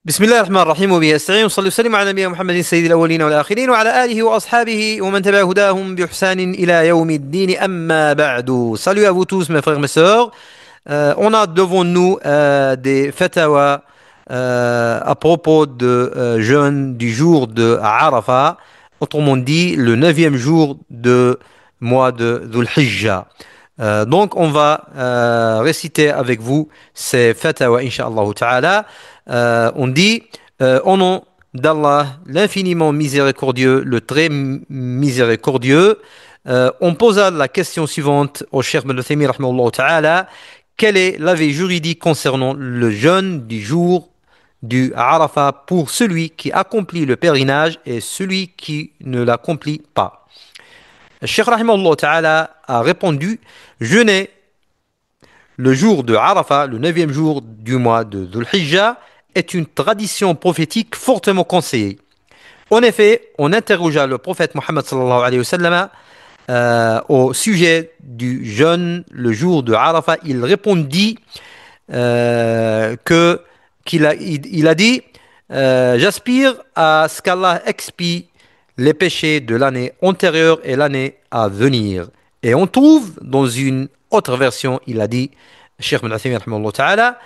بسم الله الرحمن الرحيم وبه أستعين وصلي وسلم على نبينا محمد سيد الأولين والآخرين وعلى آله وأصحابه ومن تبع هداهم بإحسان إلى يوم الدين أما بعد. Salut à vous tous mes frères et mes sœurs. On a devant nous des fatawa à propos de jeûne du jour de Arafat, autrement dit le neuvième jour de mois de Dhul Hijjah. Donc on va réciter avec vous ces fatawa, Inch'Allah Ta'ala. On dit au nom d'Allah, l'infiniment miséricordieux, le très miséricordieux. On posa la question suivante au Cheikh Ibn Uthaymin rahimahullah ta'ala. Quel est l'avis juridique concernant le jeûne du jour du Arafat pour celui qui accomplit le pèlerinage et celui qui ne l'accomplit pas? Cheikh rahimahullah ta'ala a répondu: jeûner le jour de Arafat, le neuvième jour du mois de Dhul Hijjah, est une tradition prophétique fortement conseillée. En effet, on interrogea le prophète Mohammed sallallahu alayhi wa sallam au sujet du jeûne le jour de Arafat. Il répondit que il a dit j'aspire à ce qu'Allah expie les péchés de l'année antérieure et l'année à venir. Et on trouve dans une autre version, il a dit, Cheikh Ibn Uthaymin rahimahullah ta'ala,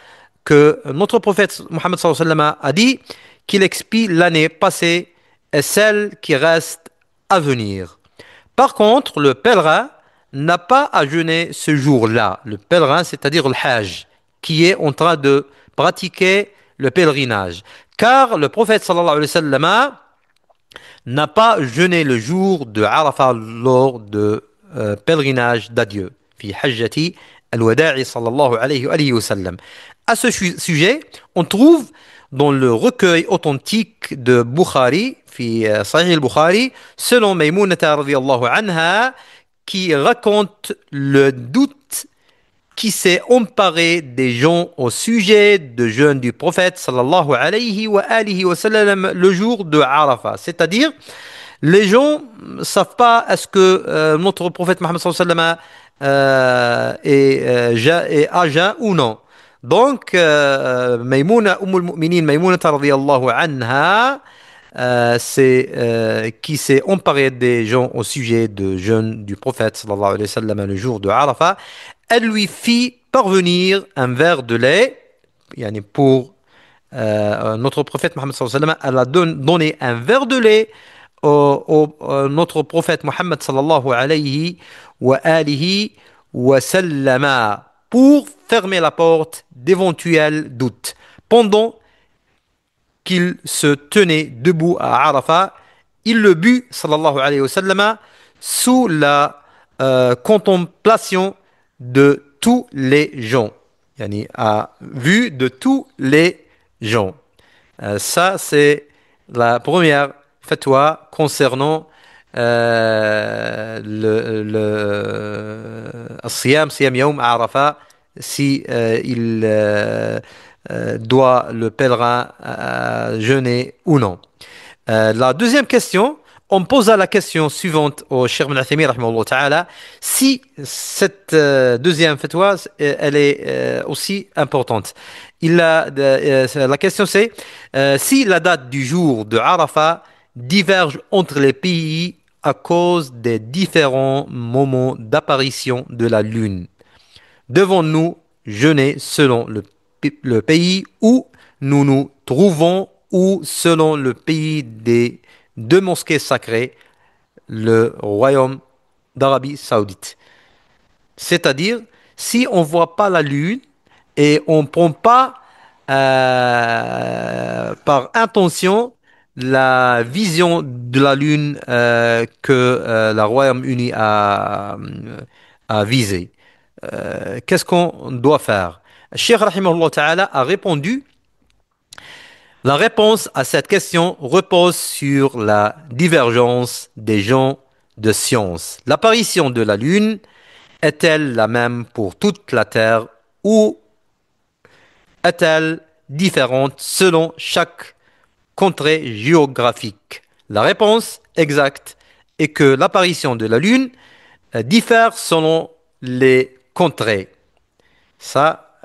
que notre prophète Mohammed sallallahu alayhi wa sallam a dit qu'il expie l'année passée et celle qui reste à venir. Par contre, le pèlerin n'a pas à jeûner ce jour-là. Le pèlerin, c'est-à-dire le Hajj, qui est en train de pratiquer le pèlerinage. Car le prophète sallallahu alayhi wa sallam n'a pas jeûné le jour de Arafat lors de pèlerinage d'adieu. Fi hajjati al-wada'i sallallahu alayhi wa sallam. À ce sujet, on trouve dans le recueil authentique de Bukhari, fi Sahih al-Bukhari, selon Maymunata radiyallahu anha, qui raconte le doute qui s'est emparé des gens au sujet de jeûne du prophète sallallahu alayhi wa sallam le jour de Arafat. C'est-à-dire, les gens ne savent pas est-ce que notre prophète Mohammed sallallahu alayhi wa sallam est à jeun ou non. Donc, Maïmouna Mu'minin, Maïmouna radiyallahu anha, qui s'est emparé des gens au sujet de jeûne du prophète sallallahu alayhi wa sallam le jour de Arafat. Elle lui fit parvenir un verre de lait, yani pour notre prophète Mohammed sallallahu alayhi wa sallam. Elle a donné un verre de lait au notre prophète Mohammed sallallahu alayhi wa sallam pour fermer la porte d'éventuels doutes. Pendant qu'il se tenait debout à Arafat, il le but, sallallahu alayhi wa sallam, sous la contemplation de tous les gens, yani à vue de tous les gens. Ça, c'est la première fatwa concernant Siyam Yawm Arafat, si il doit le pèlerin jeûner ou non. La deuxième question, on posa la question suivante au Cheikh Ibn Uthaymin rahimahullah ta'ala, si cette deuxième fatwa elle est aussi importante. La question c'est si la date du jour de Arafat diverge entre les pays à cause des différents moments d'apparition de la lune. Devons-nous jeûner selon le pays où nous nous trouvons ou selon le pays des deux mosquées sacrées, le royaume d'Arabie Saoudite? C'est-à-dire, si on ne voit pas la lune et on ne prend pas par intention la vision de la lune que le Royaume-Uni a visé. Qu'est-ce qu'on doit faire? Cheikh Rahimahullah Ta'ala a répondu: la réponse à cette question repose sur la divergence des gens de science. L'apparition de la lune est-elle la même pour toute la Terre ou est-elle différente selon chaque contrée géographique? La réponse exacte est que l'apparition de la Lune diffère selon les contrées. Ça,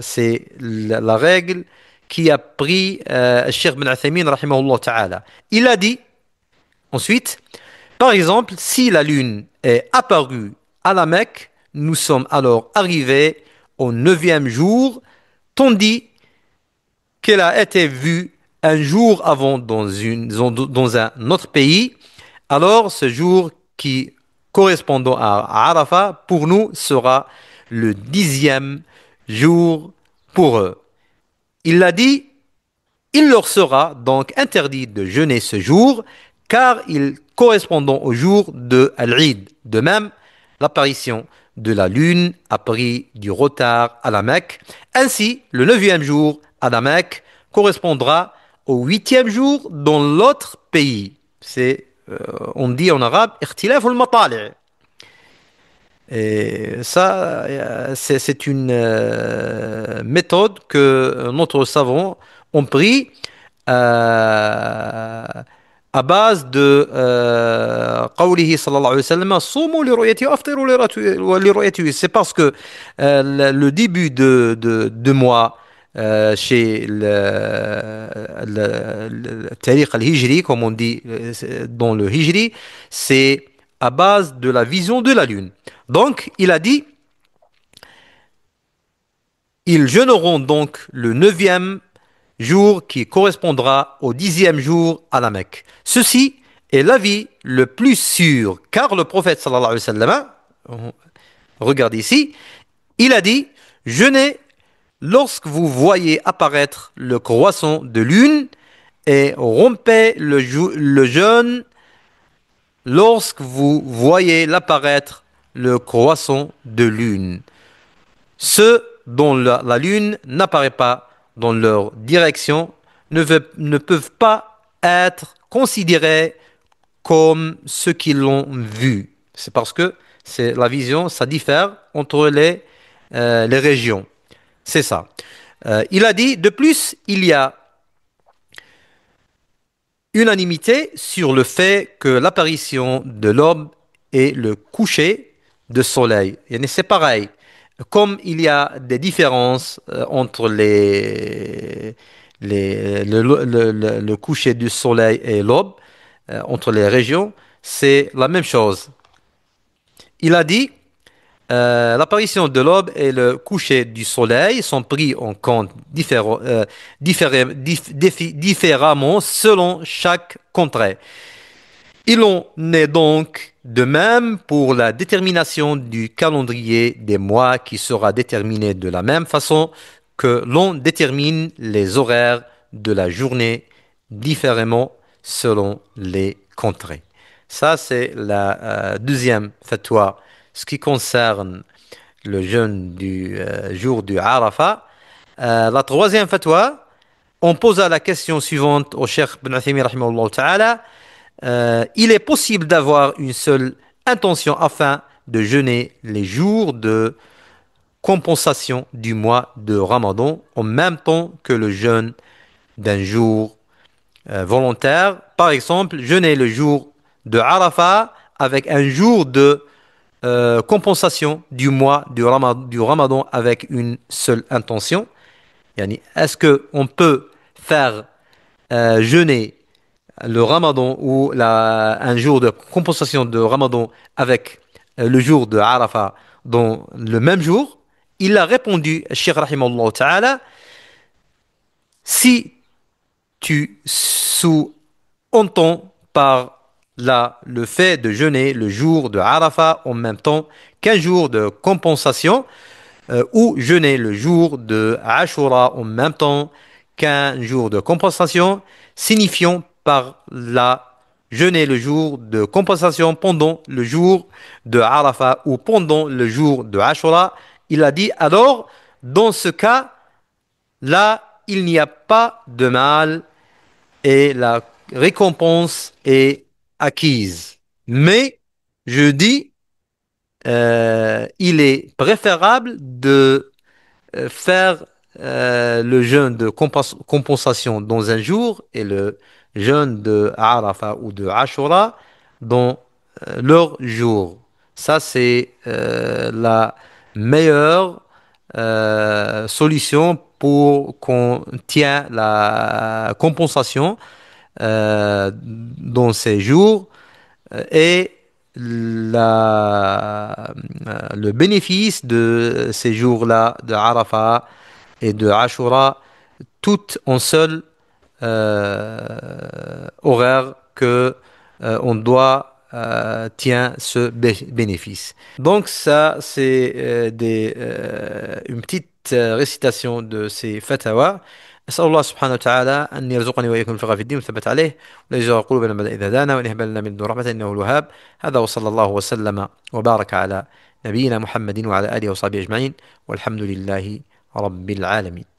c'est la règle qui a pris Cheikh Ben Athaymin, rahimahullah ta'ala. Il a dit, ensuite, par exemple, si la lune est apparue à la Mecque, nous sommes alors arrivés au neuvième jour, tandis qu'elle a été vue un jour avant dans un autre pays. Alors ce jour qui correspondant à Arafat, pour nous, sera le 10e jour pour eux. Il l'a dit, il leur sera donc interdit de jeûner ce jour, car il correspond au jour de Al-Eid. De même, l'apparition de la lune a pris du retard à la Mecque. Ainsi, le neuvième jour à la Mecque correspondra au huitième jour dans l'autre pays. On dit en arabe, اختلاف المطالع. Et ça, c'est une méthode que notre savant ont pris euh, à base de قوله صلى الله عليه وسلم صوموا لرؤيتي وافطروا لرؤيتي. C'est parce que le début de mois chez le tariq al-hijri, comme on dit dans le hijri, c'est à base de la vision de la lune. Donc, il a dit, ils jeûneront donc le neuvième jour qui correspondra au 10e jour à la Mecque. Ceci est l'avis le plus sûr, car le prophète sallallahu alayhi wa sallam, regardez ici, il a dit, jeûnez lorsque vous voyez apparaître le croissant de lune et rompez le jeûne lorsque vous voyez l'apparaître le croissant de lune. Ceux dont la lune n'apparaît pas dans leur direction ne peuvent pas être considérés comme ceux qui l'ont vu. C'est parce que c'est la vision, ça diffère entre les régions. C'est ça. Il a dit, de plus, il y a unanimité sur le fait que l'apparition de l'aube et le coucher de soleil, et c'est pareil. Comme il y a des différences entre le coucher du soleil et l'aube, entre les régions, c'est la même chose. Il a dit, l'apparition de l'aube et le coucher du soleil sont pris en compte différemment selon chaque contrée. Il en est donc de même pour la détermination du calendrier des mois qui sera déterminé de la même façon que l'on détermine les horaires de la journée différemment selon les contrées. Ça, c'est la deuxième fatwa, ce qui concerne le jeûne du jour du Arafat. La troisième fatwa, on posa la question suivante au Cheikh Ben Athaymin rahimahullah ta'ala. Il est possible d'avoir une seule intention afin de jeûner les jours de compensation du mois de Ramadan en même temps que le jeûne d'un jour volontaire. Par exemple, jeûner le jour de Arafat avec un jour de compensation du mois du Ramadan avec une seule intention. Yani, est-ce qu'on peut faire jeûner le Ramadan ou un jour de compensation de Ramadan avec le jour de Arafat dans le même jour? Il a répondu, Cheikh Rahimallahu Ta'ala, si tu sous-entends par là le fait de jeûner le jour de Arafat en même temps qu'un jour de compensation, ou jeûner le jour de Ashura en même temps qu'un jour de compensation, signifiant par là jeûner le jour de compensation pendant le jour de Arafat ou pendant le jour de Ashura. Il a dit alors, dans ce cas, là, il n'y a pas de mal et la récompense est acquise. Mais, je dis, il est préférable de faire le jeûne de compensation dans un jour et le jeûne de Arafat ou de Ashura dans leur jour. Ça, c'est la meilleure solution pour qu'on tient la compensation dans ces jours et le bénéfice de ces jours-là de Arafat et de Ashura, toutes en seul horaire que on doit tient ce bénéfice. Donc ça, c'est une petite récitation de ces fatwas. أسأل الله سبحانه وتعالى أن يرزقني وإياكم الفقه في الدين والثبات عليه ولا يجعل قلوبنا بعد إذ هدانا وأن يهب لنا من لدنه رحمة إنه الوهاب. هذا وصلى الله وسلم وبارك على نبينا محمد وعلى آله وصحبه أجمعين والحمد لله رب العالمين.